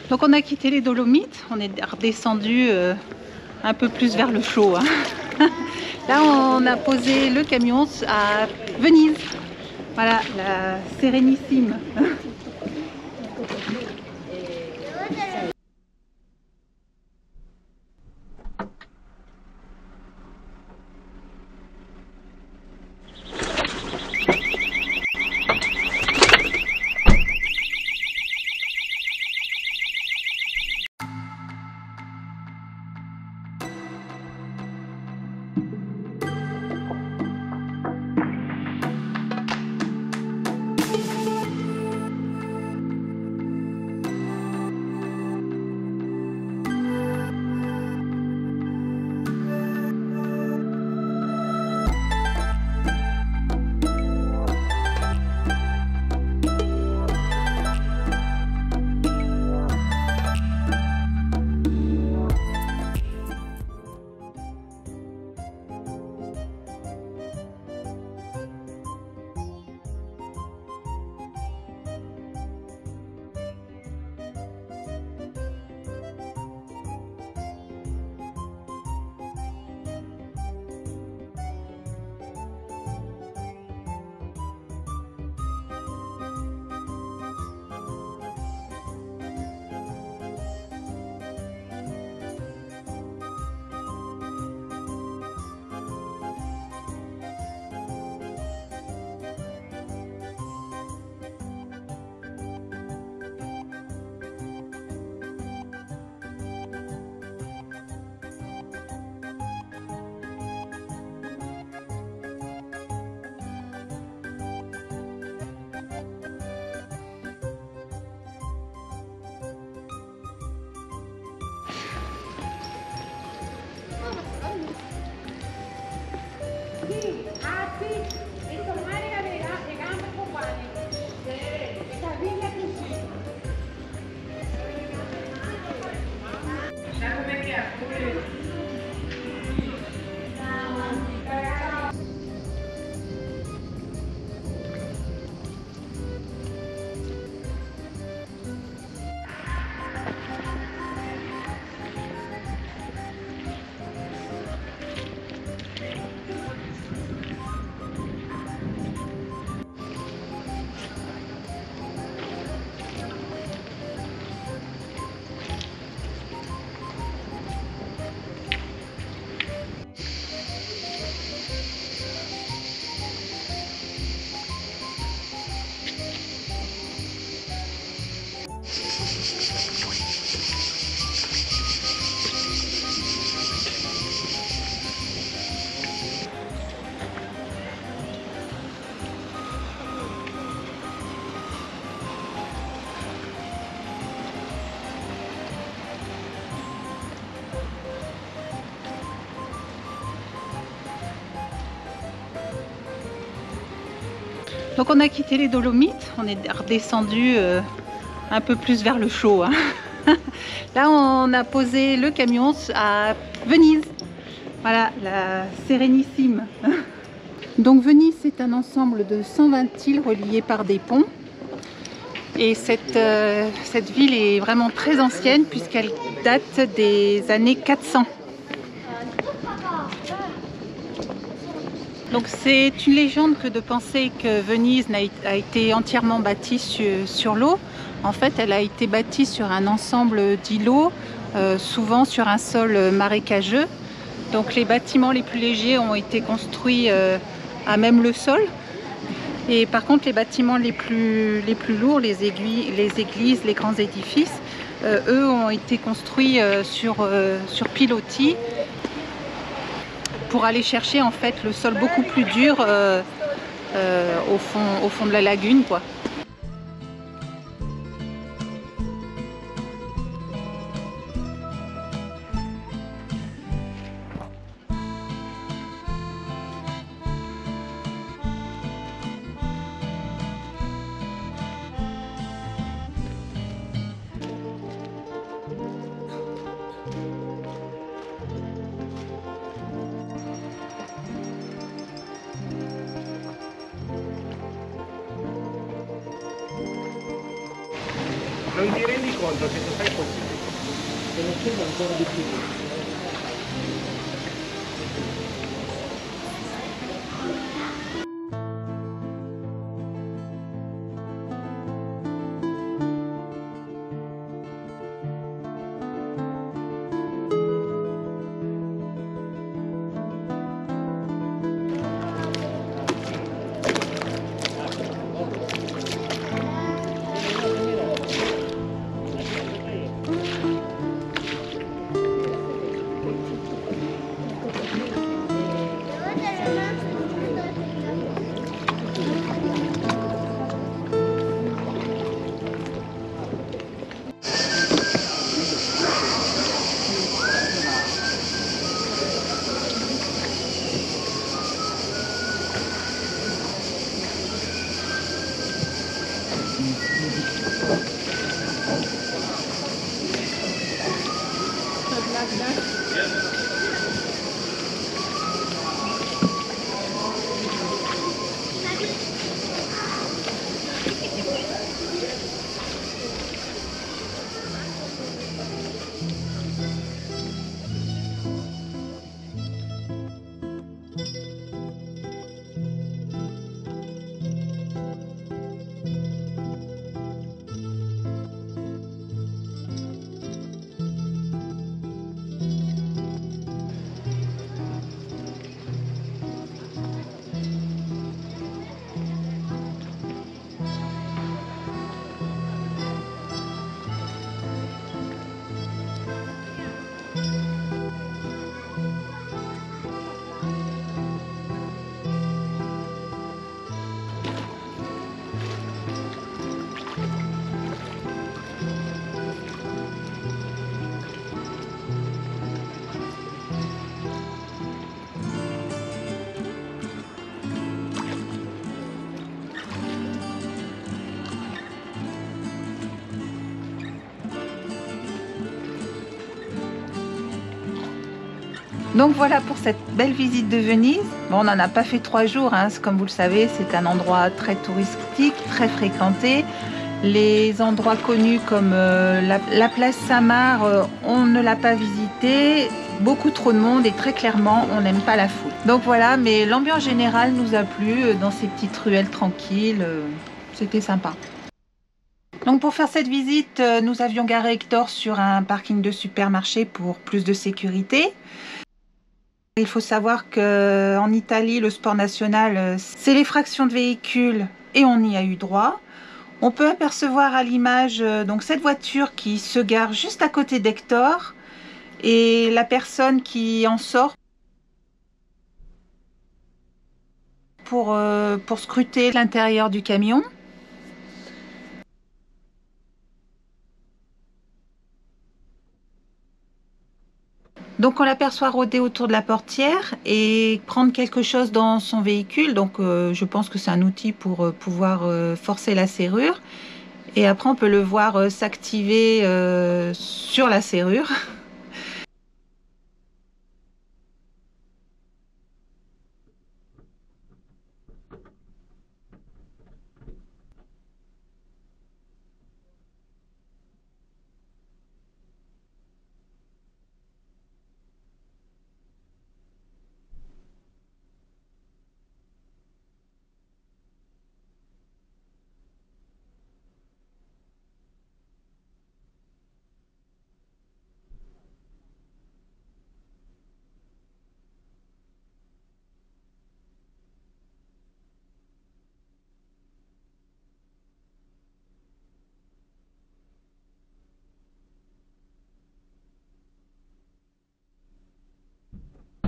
Donc on a quitté les Dolomites, on est redescendu un peu plus vers le chaud, hein. Là on a posé le camion à Venise. Voilà, la Sérénissime. Donc on a quitté les Dolomites, on est redescendu un peu plus vers le chaud, hein. Là on a posé le camion à Venise. Voilà, la Sérénissime. Donc Venise, c'est un ensemble de 120 îles reliées par des ponts. Et cette ville est vraiment très ancienne puisqu'elle date des années 400. Donc c'est une légende que de penser que Venise a été entièrement bâtie sur l'eau. En fait, elle a été bâtie sur un ensemble d'îlots, souvent sur un sol marécageux. Donc les bâtiments les plus légers ont été construits à même le sol. Et par contre, les bâtiments les plus lourds, les églises, les grands édifices, eux ont été construits sur pilotis, pour aller chercher en fait le sol beaucoup plus dur au fond de la lagune, quoi. non ti rendi conto che tu fai così? Te ne chiedo ancora di più. Donc voilà pour cette belle visite de Venise. Bon, on n'en a pas fait 3 jours, hein. Comme vous le savez, c'est un endroit très touristique, très fréquenté. Les endroits connus comme la place Saint-Marc, on ne l'a pas visité. Beaucoup trop de monde et très clairement, on n'aime pas la foule. Donc voilà, mais l'ambiance générale nous a plu dans ces petites ruelles tranquilles. C'était sympa. Donc pour faire cette visite, nous avions garé Hector sur un parking de supermarché pour plus de sécurité. Il faut savoir qu'en Italie, le sport national, c'est les fractions de véhicules et on y a eu droit. On peut apercevoir à l'image donc cette voiture qui se gare juste à côté d'Hector et la personne qui en sort pour scruter l'intérieur du camion. Donc on l'aperçoit rôder autour de la portière et prendre quelque chose dans son véhicule. Donc je pense que c'est un outil pour pouvoir forcer la serrure. Et après on peut le voir s'activer sur la serrure.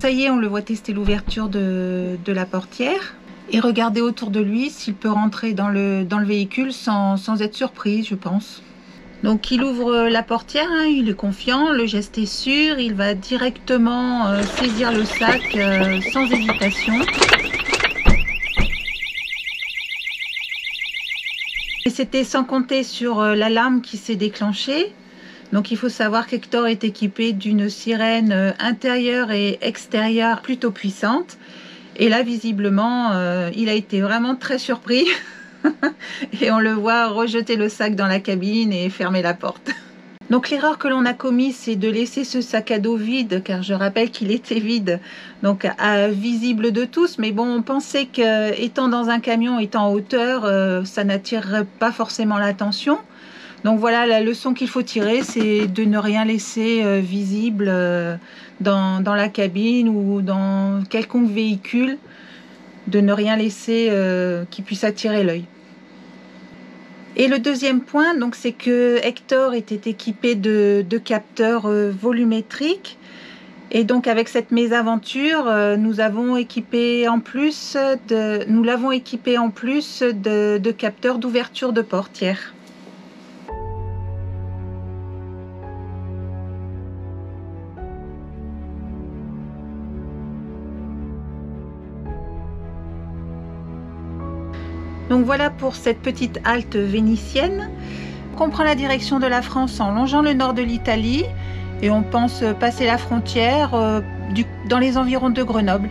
Ça y est, on le voit tester l'ouverture de la portière et regarder autour de lui s'il peut rentrer dans le véhicule sans être surpris, je pense. Donc il ouvre la portière, hein, il est confiant, le geste est sûr, il va directement saisir le sac sans hésitation. Et c'était sans compter sur l'alarme qui s'est déclenchée. Donc il faut savoir qu'Hector est équipé d'une sirène intérieure et extérieure plutôt puissante. Et là, visiblement, il a été vraiment très surpris. et on le voit rejeter le sac dans la cabine et fermer la porte. Donc l'erreur que l'on a commise, c'est de laisser ce sac à dos vide, car je rappelle qu'il était vide, donc visible de tous. Mais bon, on pensait qu'étant dans un camion, étant en hauteur, ça n'attirerait pas forcément l'attention. Donc voilà, la leçon qu'il faut tirer, c'est de ne rien laisser visible dans la cabine ou dans quelconque véhicule, de ne rien laisser qui puisse attirer l'œil. Et le deuxième point, donc, c'est que Hector était équipé de capteurs volumétriques. Et donc avec cette mésaventure, nous l'avons équipé en plus de capteurs d'ouverture de portière. Donc voilà pour cette petite halte vénitienne. On prend la direction de la France en longeant le nord de l'Italie et on pense passer la frontière dans les environs de Grenoble.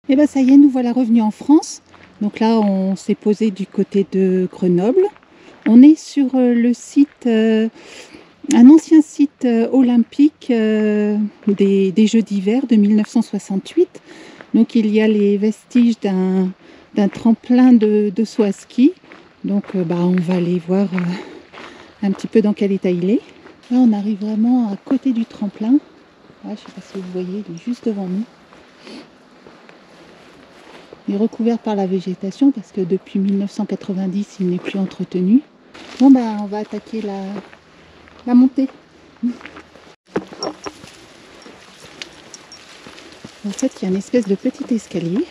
Et bien ça y est, nous voilà revenus en France. Donc là, on s'est posé du côté de Grenoble. On est sur le site, un ancien site olympique des Jeux d'hiver de 1968. Donc il y a les vestiges d'un tremplin de saut à ski. Donc on va aller voir un petit peu dans quel état il est. Là, on arrive vraiment à côté du tremplin. Là, je ne sais pas si vous voyez, il est juste devant nous. Il est recouvert par la végétation parce que depuis 1990, il n'est plus entretenu. Bon, on va attaquer la montée. En fait, il y a une espèce de petit escalier.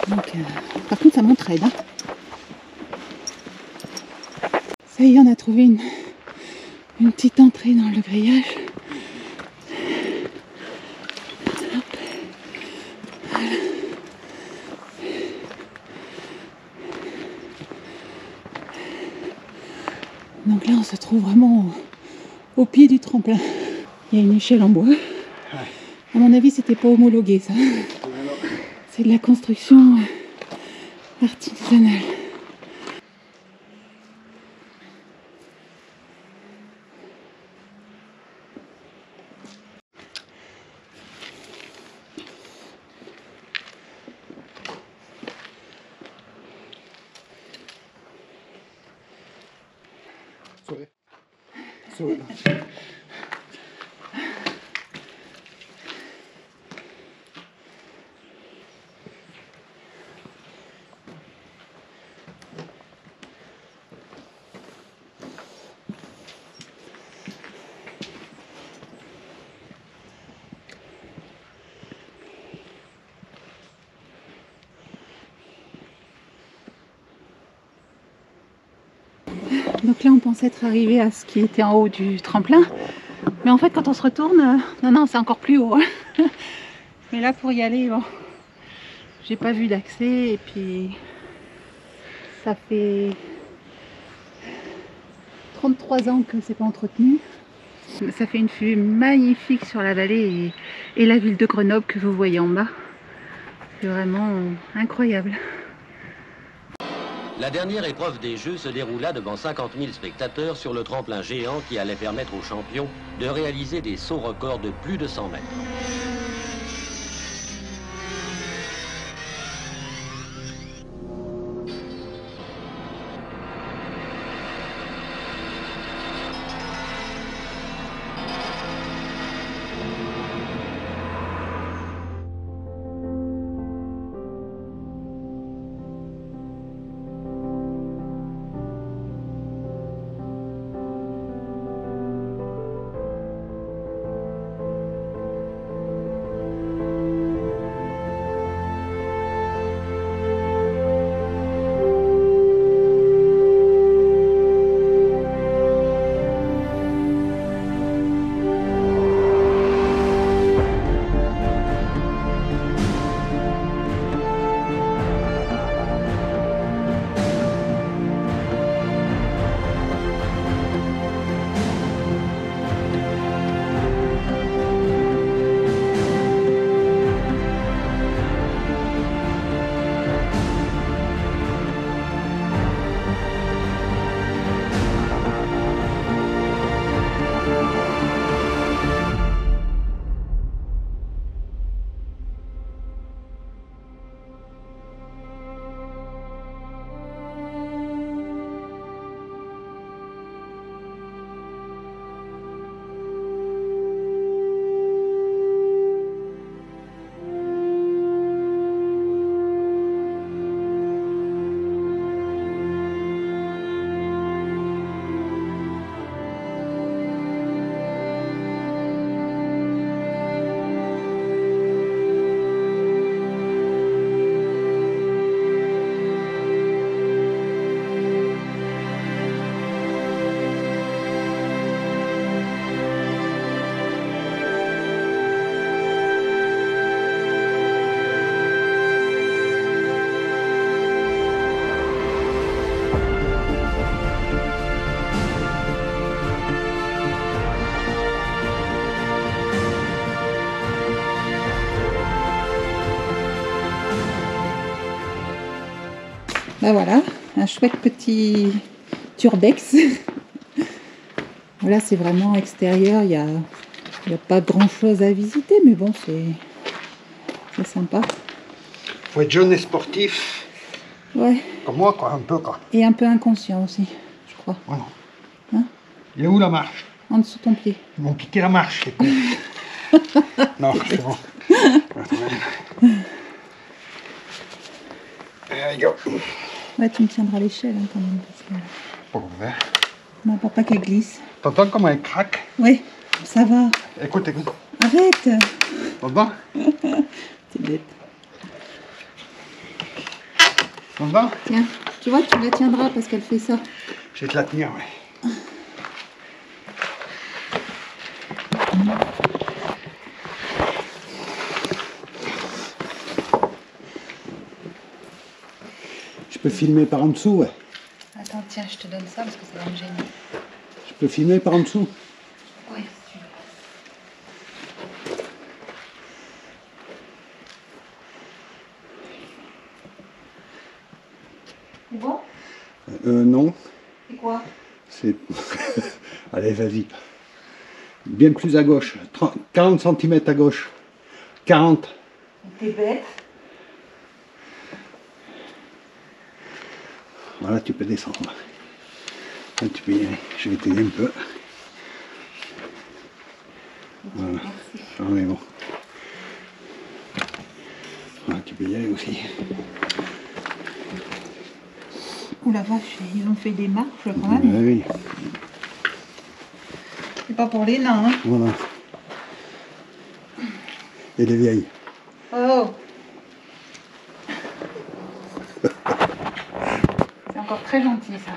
Donc, par contre, ça m'entraîne. Hein. Ça y est, on a trouvé une petite entrée dans le grillage. Voilà. Donc là, on se trouve vraiment au pied du tremplin. Il y a une échelle en bois. À mon avis, c'était pas homologué, ça. C'est de la construction artisanale. Donc là, on pensait être arrivé à ce qui était en haut du tremplin. Mais en fait, quand on se retourne, non, c'est encore plus haut. Hein. Mais là, pour y aller, bon, j'ai pas vu d'accès. Et puis, ça fait 33 ans que c'est pas entretenu. Ça fait une vue magnifique sur la vallée et la ville de Grenoble que vous voyez en bas. C'est vraiment incroyable. La dernière épreuve des Jeux se déroula devant 50 000 spectateurs sur le tremplin géant qui allait permettre aux champions de réaliser des sauts records de plus de 100 mètres. Ben voilà, un chouette petit turbex. Voilà, c'est vraiment extérieur, il n'y a pas grand chose à visiter, mais bon, c'est sympa. Faut être jeune et sportif. Ouais. Comme moi, quoi, un peu, quoi. Et un peu inconscient aussi, je crois. Voilà. Hein? Il est où la marche? En dessous de ton pied. Ils m'ont piqué la marche, c'est con. Non, c'est bon. There you go. Ouais, tu me tiendras l'échelle quand même. Parce que... Pour vrai. Non, pour pas qu'elle glisse. T'entends comment elle craque? Oui. Ça va. Écoute, écoute. Arrête. Ça va? T'es bête. Ça va? Tiens, tu vois, tu la tiendras parce qu'elle fait ça. Je vais te la tenir, ouais. Je peux filmer par en dessous, ouais. Attends, tiens, je te donne ça parce que ça va me gêner. Je peux filmer par en dessous. Oui, si tu veux. C'est bon? Non. C'est quoi? C'est... Allez, vas-y. Bien plus à gauche. 40 cm à gauche. 40. T'es bête. Voilà, tu peux descendre. Là, tu peux y aller. Je vais t'aider un peu. Voilà. Merci. Ah, mais bon. Voilà, tu peux y aller aussi. Ouh la vache, ils ont fait des marches quand Ah, même. oui, C'est pas pour les nains, hein. voilà. Et les vieilles. Oh. C'est encore très gentil ça.